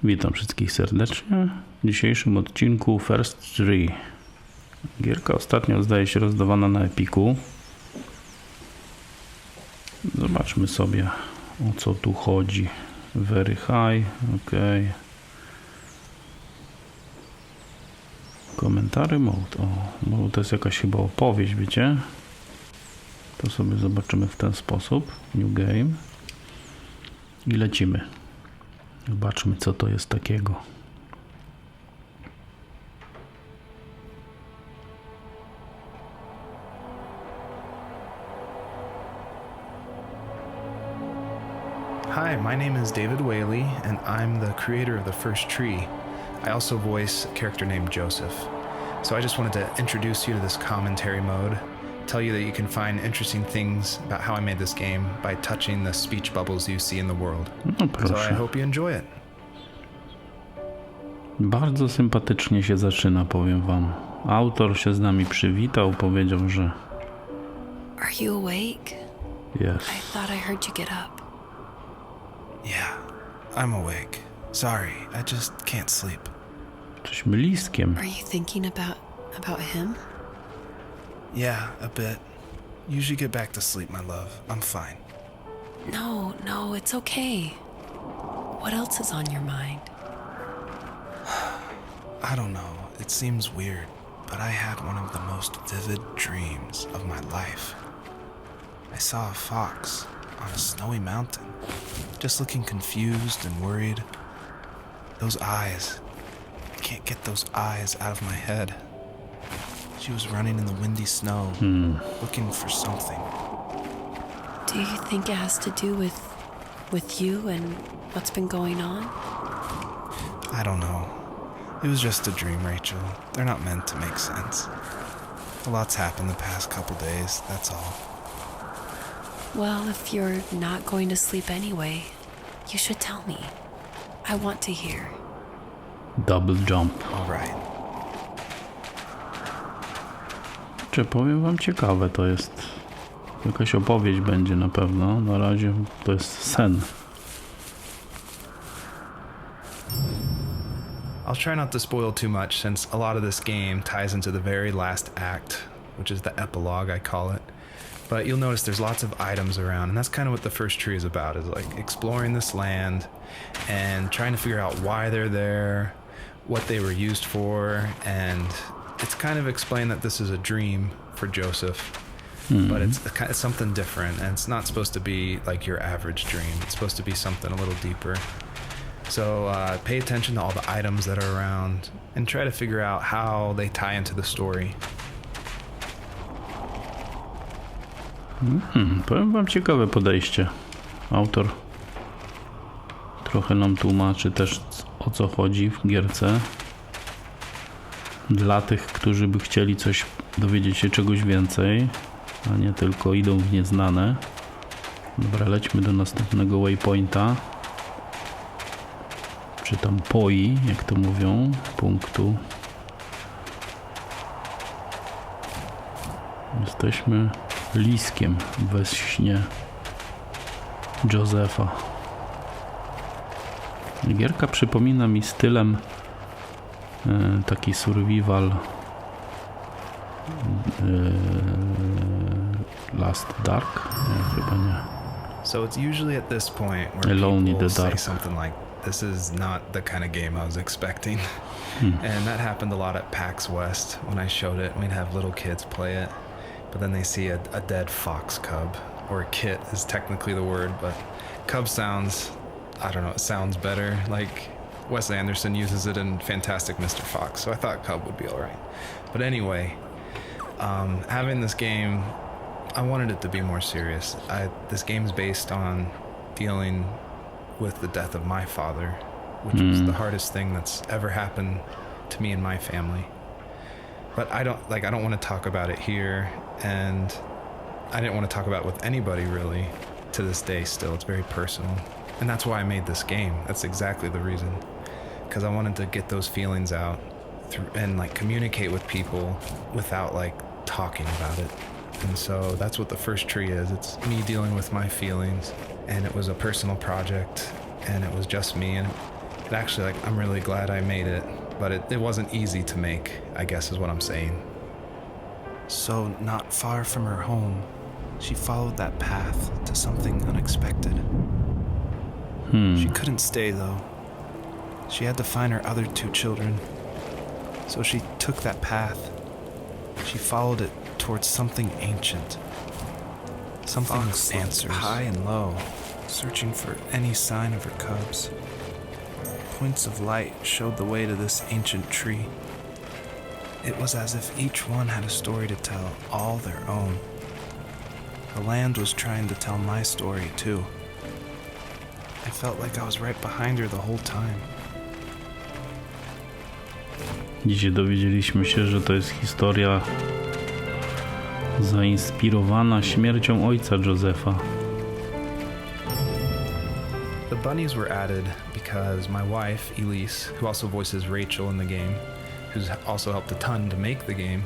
Witam wszystkich serdecznie. W dzisiejszym odcinku First Tree. Gierka ostatnio zdaje się rozdawana na Epiku. Zobaczmy sobie, o co tu chodzi. Very high, ok. Komentary mode. O, bo to jest jakaś chyba opowieść, wiecie? To sobie zobaczymy w ten sposób. New game. I lecimy. Zobaczmy, co to jest takiego. Hi, my name is David Whaley, and I'm the creator of the First Tree. I also voice a character named Joseph. So I just wanted to introduce you to this commentary mode, tell you that you can find interesting things about how I made this game by touching the speech bubbles you see in the world. No proszę. So I hope you enjoy it. Bardzo sympatycznie się zaczyna, powiem wam. Autor się z nami przywitał, powiedział, że... Are you awake? Yes. I thought I heard you get up. Yeah, I'm awake. Sorry, I just can't sleep. Jesteśmy listkiem. Are you thinking about him? Yeah, a bit. Usually get back to sleep, my love. I'm fine. No, it's okay. What else is on your mind? I don't know. It seems weird, but I had one of the most vivid dreams of my life. I saw a fox on a snowy mountain, just looking confused and worried. Those eyes. I can't get those eyes out of my head. She was running in the windy snow, looking for something. Do you think it has to do with you and what's been going on? I don't know. It was just a dream, Rachel. They're not meant to make sense. A lot's happened the past couple days, that's all. Well, if you're not going to sleep anyway, you should tell me. I want to hear. Double jump. All right. Czy powiem wam, ciekawe to jest. Jakaś opowieść będzie na pewno. Na razie to jest sen. I'll try not to spoil too much since a lot of this game ties into the very last act, which is the epilogue, I call it. But you'll notice there's lots of items around, and that's kind of what the First Tree is about, is like exploring this land and trying to figure out why they're there, what they were used for, and it's kind of explained that this is a dream for Joseph, but it's something different, and it's not supposed to be like your average dream. It's supposed to be something a little deeper. So pay attention to all the items that are around and try to figure out how they tie into the story. Powiem wam, ciekawe podejście. Autor trochę nam tłumaczy też, o co chodzi w gierce. Dla tych, którzy by chcieli coś dowiedzieć się czegoś więcej, a nie tylko idą w nieznane. Dobra, lećmy do następnego waypointa. Czy tam poi, jak to mówią, punktu. Jesteśmy liskiem we śnie Josepha. Gierka przypomina mi stylem taki survival Last Dark? Nie, chyba nie. So it's usually at this point where Alone in people the say dark. something like, "This is not the kind of game I was expecting." And that happened a lot at PAX West when I showed it. We'd have little kids play it, but then they see a dead fox cub, or a kit is technically the word, but cub sounds, I don't know, it sounds better. Like Wes Anderson uses it in Fantastic Mr. Fox, so I thought cub would be all right. But anyway, having this game, I wanted it to be more serious. This game's based on dealing with the death of my father, which was the hardest thing that's ever happened to me and my family. But I don't want to talk about it here, and I didn't want to talk about it with anybody really to this day still. It's very personal. And that's why I made this game. That's exactly the reason. Because I wanted to get those feelings out and like communicate with people without like talking about it. And so that's what the First Tree is. It's me dealing with my feelings, and it was a personal project, and it was just me, and It actually, like, I'm really glad I made it, but it wasn't easy to make, I guess is what I'm saying. So, not far from her home, she followed that path to something unexpected. She couldn't stay, though. She had to find her other 2 children. So she took that path. She followed it towards something ancient. Something with answers, high and low, searching for any sign of her cubs. Points of light showed the way to this ancient tree. It was as if each one had a story to tell, all their own. The land was trying to tell my story, too. I felt like I was right behind her the whole time. Dzisiaj dowiedzieliśmy się, że to jest historia zainspirowana śmiercią ojca Josepha. The bunnies were added because my wife, Elise, who also voices Rachel in the game, who's also helped a ton to make the game,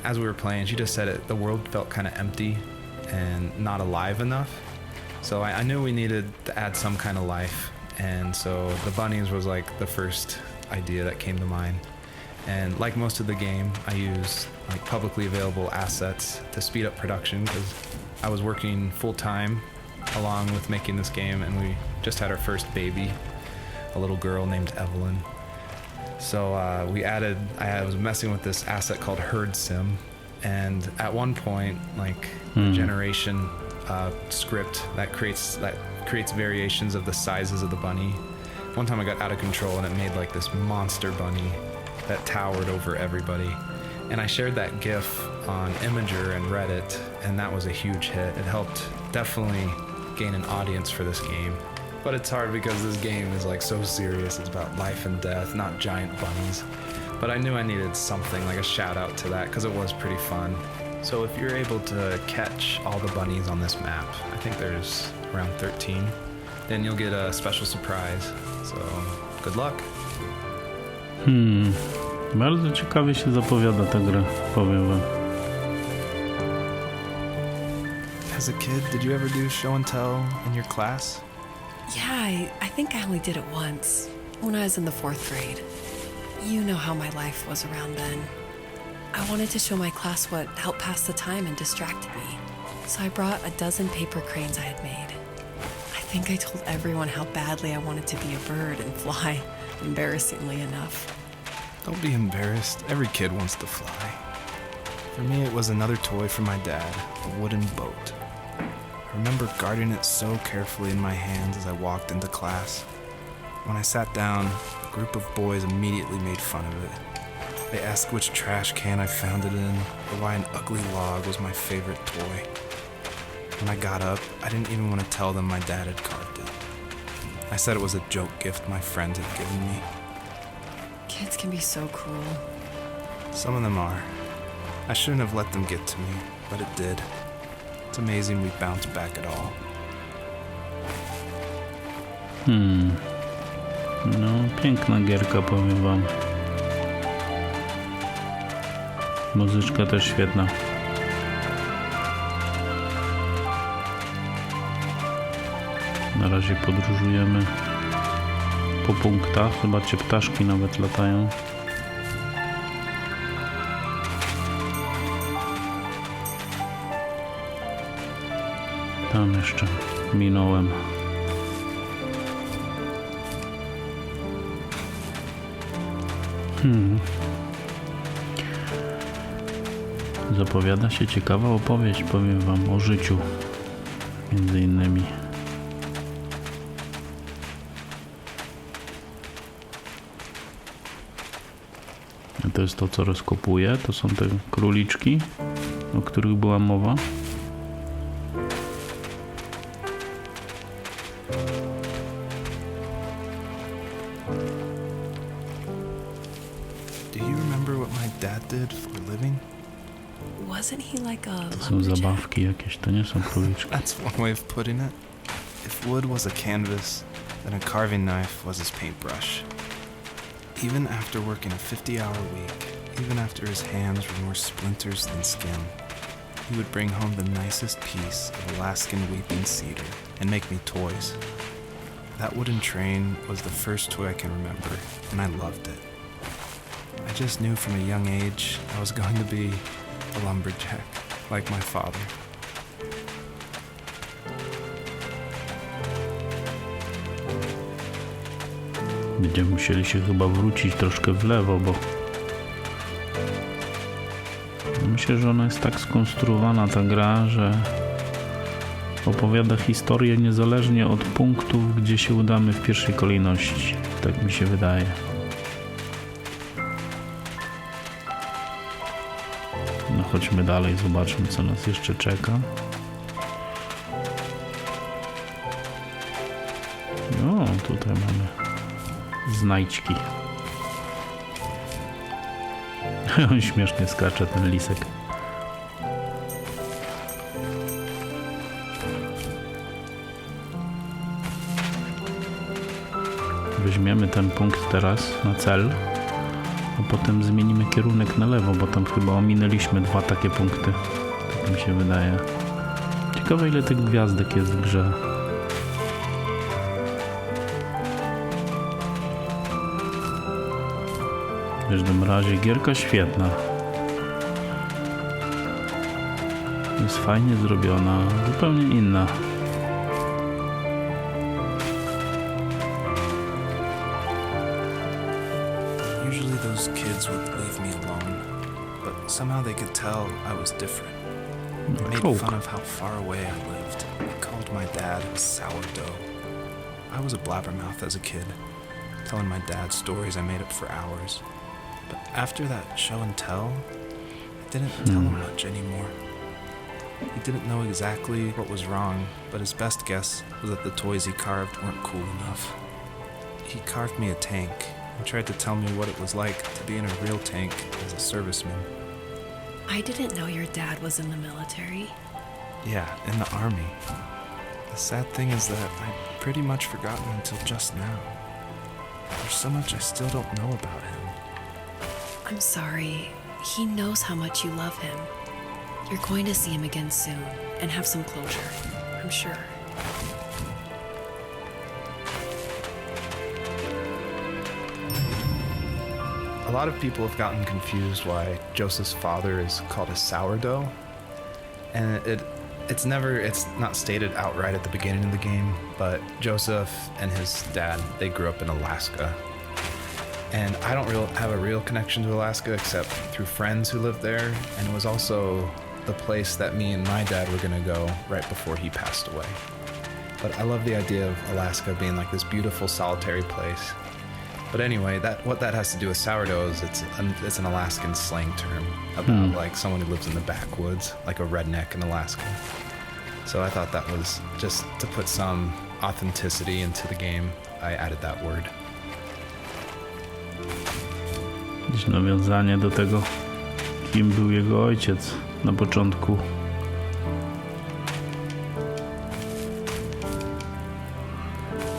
as we were playing, she just said the world felt kind of empty and not alive enough. So I knew we needed to add some kind of life, and so the bunnies was like the first idea that came to mind. And like most of the game, I use like publicly available assets to speed up production because I was working full-time along with making this game, and we just had our first baby, a little girl named Evelyn. So I was messing with this asset called Herd Sim, and at one point, like the generation script that creates variations of the sizes of the bunny. One time I got out of control and it made like this monster bunny that towered over everybody. And I shared that GIF on Imager and Reddit, and that was a huge hit. It helped definitely gain an audience for this game. But it's hard because this game is like so serious. It's about life and death, not giant bunnies. But I knew I needed something, like a shout out to that, because it was pretty fun. So if you're able to catch all the bunnies on this map, I think there's around 13, then you'll get a special surprise. So good luck. Bardzo ciekawie się zapowiada ta gra, powiem wam. As a kid, did you ever do show and tell in your class? Yeah, I think I only did it once, when I was in the 4th grade. You know how my life was around then. I wanted to show my class what helped pass the time and distracted me. So I brought a dozen paper cranes I had made. I think I told everyone how badly I wanted to be a bird and fly, embarrassingly enough. Don't be embarrassed. Every kid wants to fly. For me, it was another toy from my dad, a wooden boat. I remember guarding it so carefully in my hands as I walked into class. When I sat down, a group of boys immediately made fun of it. They asked which trash can I found it in, or why an ugly log was my favorite toy. When I got up, I didn't even want to tell them my dad had carved it. I said it was a joke gift my friend had given me. Kids can be so cruel. Some of them are. I shouldn't have let them get to me, but it did. It's amazing we bounced back at all. No, piękna gierka, powiem wam. Muzyczka też świetna. Na razie podróżujemy po punktach. Zobaczcie, ptaszki nawet latają. Tam jeszcze minąłem. Zapowiada się ciekawa opowieść, powiem wam, o życiu. Między innymi. A to jest to, co rozkopuję. To są te króliczki, o których była mowa. Do you remember what my dad did for a living? Wasn't he like a To są lumberjack? zabawki jakieś, to nie są króliczki. That's one way of putting it. If wood was a canvas, then a carving knife was his paintbrush. Even after working a 50-hour week, even after his hands were more splinters than skin, he would bring home the nicest piece of Alaskan weeping cedar and make me toys. That wooden train was the first toy I can remember, and I loved it. I just knew from a young age I was going to be a lumberjack, like my father. Będziemy musieli się chyba wrócić troszkę w lewo, bo myślę, że ona jest tak skonstruowana, ta gra, że opowiada historię niezależnie od punktów, gdzie się udamy w pierwszej kolejności. Tak mi się wydaje. No chodźmy dalej, zobaczmy, co nas jeszcze czeka. No, tutaj mamy znajdźki. On śmiesznie skacze, ten lisek. Weźmiemy ten punkt teraz na cel, a potem zmienimy kierunek na lewo, bo tam chyba ominęliśmy 2 takie punkty. Tak mi się wydaje. Ciekawe, ile tych gwiazdek jest w grze. W każdym razie gierka świetna. Jest fajnie zrobiona, zupełnie inna. Usually those kids would leave me alone, but somehow they could tell I was different. They made fun of how far away I lived. They called my dad sourdough. I was a blabbermouth as a kid, telling my dad stories I made up for hours. But after that show and tell, I didn't tell him much anymore. He didn't know exactly what was wrong, but his best guess was that the toys he carved weren't cool enough. He carved me a tank and tried to tell me what it was like to be in a real tank as a serviceman. I didn't know your dad was in the military. Yeah, in the army. The sad thing is that I'd pretty much forgotten until just now. There's so much I still don't know about him. I'm sorry. He knows how much you love him. You're going to see him again soon and have some closure, I'm sure. A lot of people have gotten confused why Joseph's father is called a sourdough. And it's not stated outright at the beginning of the game, but Joseph and his dad, they grew up in Alaska. And I don't have a real connection to Alaska except through friends who lived there, and it was also the place that me and my dad were gonna go right before he passed away. But I love the idea of Alaska being like this beautiful solitary place. But anyway, what that has to do with sourdough is it's an Alaskan slang term about like someone who lives in the backwoods, like a redneck in Alaska. So I thought that was just to put some authenticity into the game. I added that word. Jakieś nawiązanie do tego, kim był jego ojciec na początku.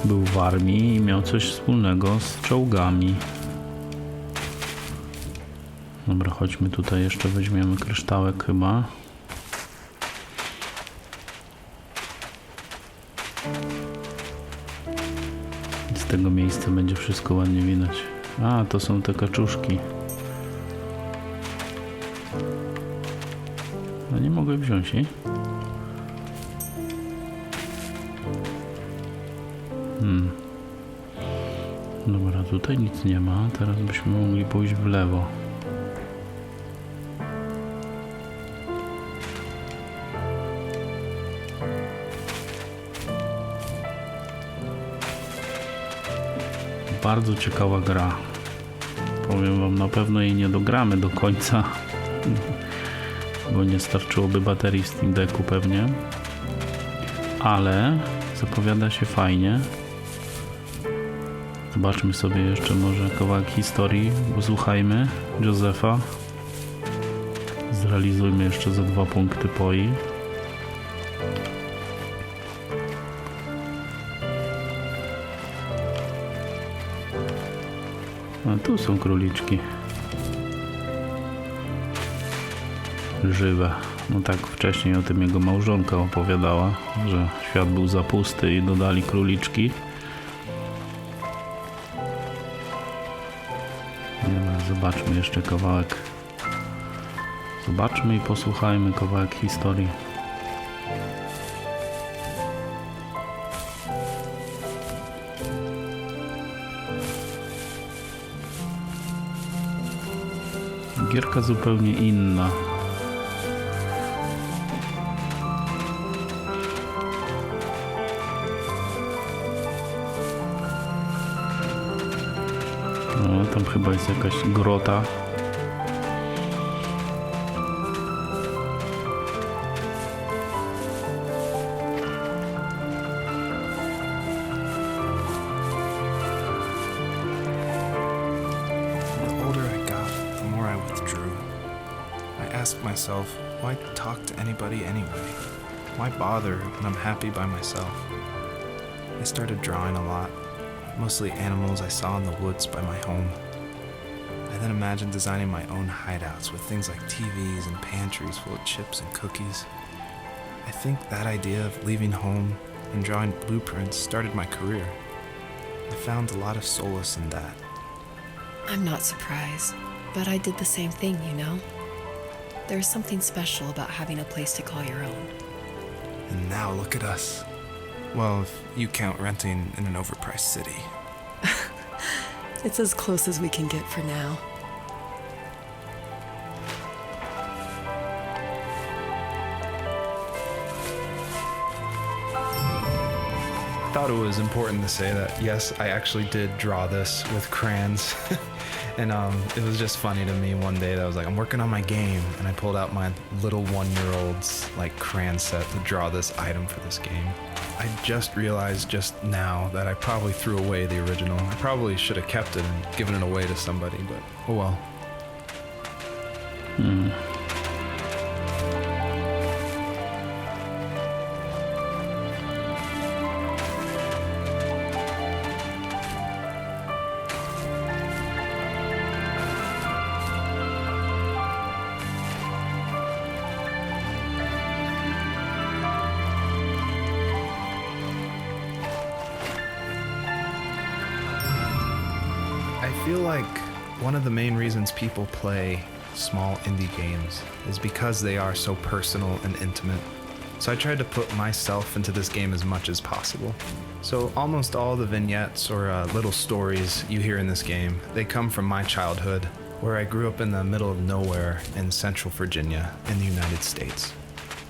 Był w armii i miał coś wspólnego z czołgami. Dobra, chodźmy tutaj, jeszcze weźmiemy kryształek chyba. I z tego miejsca będzie wszystko ładnie widać. A, to są te kaczuszki. No nie mogę wziąć jej. Dobra, tutaj nic nie ma. Teraz byśmy mogli pójść w lewo. Bardzo ciekawa gra. Powiem wam, na pewno jej nie dogramy do końca, bo nie starczyłoby baterii w Steam Decku pewnie. Ale zapowiada się fajnie. Zobaczmy sobie jeszcze może kawałek historii, posłuchajmy Josepha. Zrealizujmy jeszcze za 2 punkty POI. A tu są króliczki. Żywe. No tak wcześniej o tym jego małżonka opowiadała, że świat był za pusty i dodali króliczki. Zobaczmy jeszcze kawałek. Zobaczmy i posłuchajmy kawałek historii. Gierka zupełnie inna. No, tam chyba jest jakaś grota. The older I got, the more I withdrew. I asked myself, why talk to anybody anyway? Why bother when I'm happy by myself? I started drawing a lot, mostly animals I saw in the woods by my home. I then imagined designing my own hideouts with things like TVs and pantries full of chips and cookies. I think that idea of leaving home and drawing blueprints started my career. I found a lot of solace in that. I'm not surprised, but I did the same thing, you know? There's something special about having a place to call your own. And now look at us. Well, if you count renting in an overpriced city. It's as close as we can get for now. I thought it was important to say that, yes, I actually did draw this with crayons. And it was just funny to me one day that I was like, I'm working on my game, and I pulled out my little 1-year-old's like crayon set to draw this item for this game. I just realized just now that I probably threw away the original. I probably should have kept it and given it away to somebody, but oh well. I feel like one of the main reasons people play small indie games is because they are so personal and intimate. So I tried to put myself into this game as much as possible. So almost all the vignettes or little stories you hear in this game, they come from my childhood, where I grew up in the middle of nowhere in Central Virginia in the United States.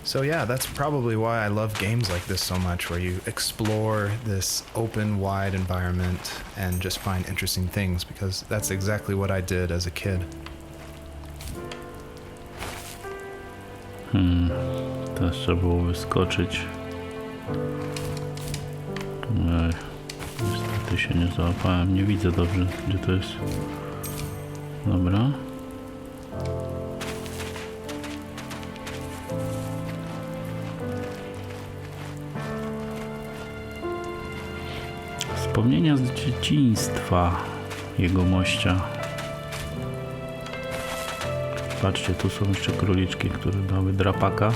So yeah, that's probably why I love games like this so much, where you explore this open, wide environment and just find interesting things, because that's exactly what I did as a kid. Teraz trzeba było wyskoczyć. Ej, niestety się nie załapałem. Nie widzę dobrze, gdzie to jest. Dobra. Wspomnienia z dzieciństwa jegomościa. Patrzcie, tu są jeszcze króliczki, które dały drapaka.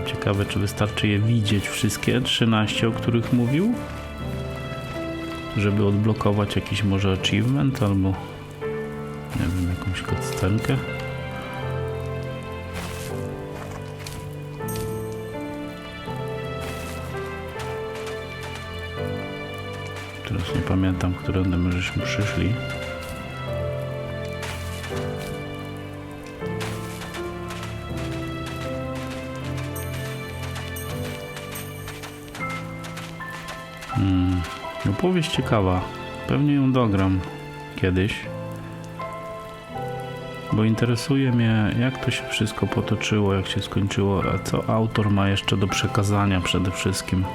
Ciekawe, czy wystarczy je widzieć wszystkie 13, o których mówił, żeby odblokować jakiś może achievement albo nie wiem, jakąś cutscenkę. Teraz nie pamiętam, którędy my żeśmy przyszli. Opowieść ciekawa. Pewnie ją dogram kiedyś. Bo interesuje mnie, jak to się wszystko potoczyło, jak się skończyło, a co autor ma jeszcze do przekazania przede wszystkim.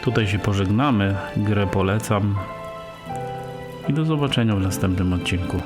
Tutaj się pożegnamy, grę polecam i do zobaczenia w następnym odcinku.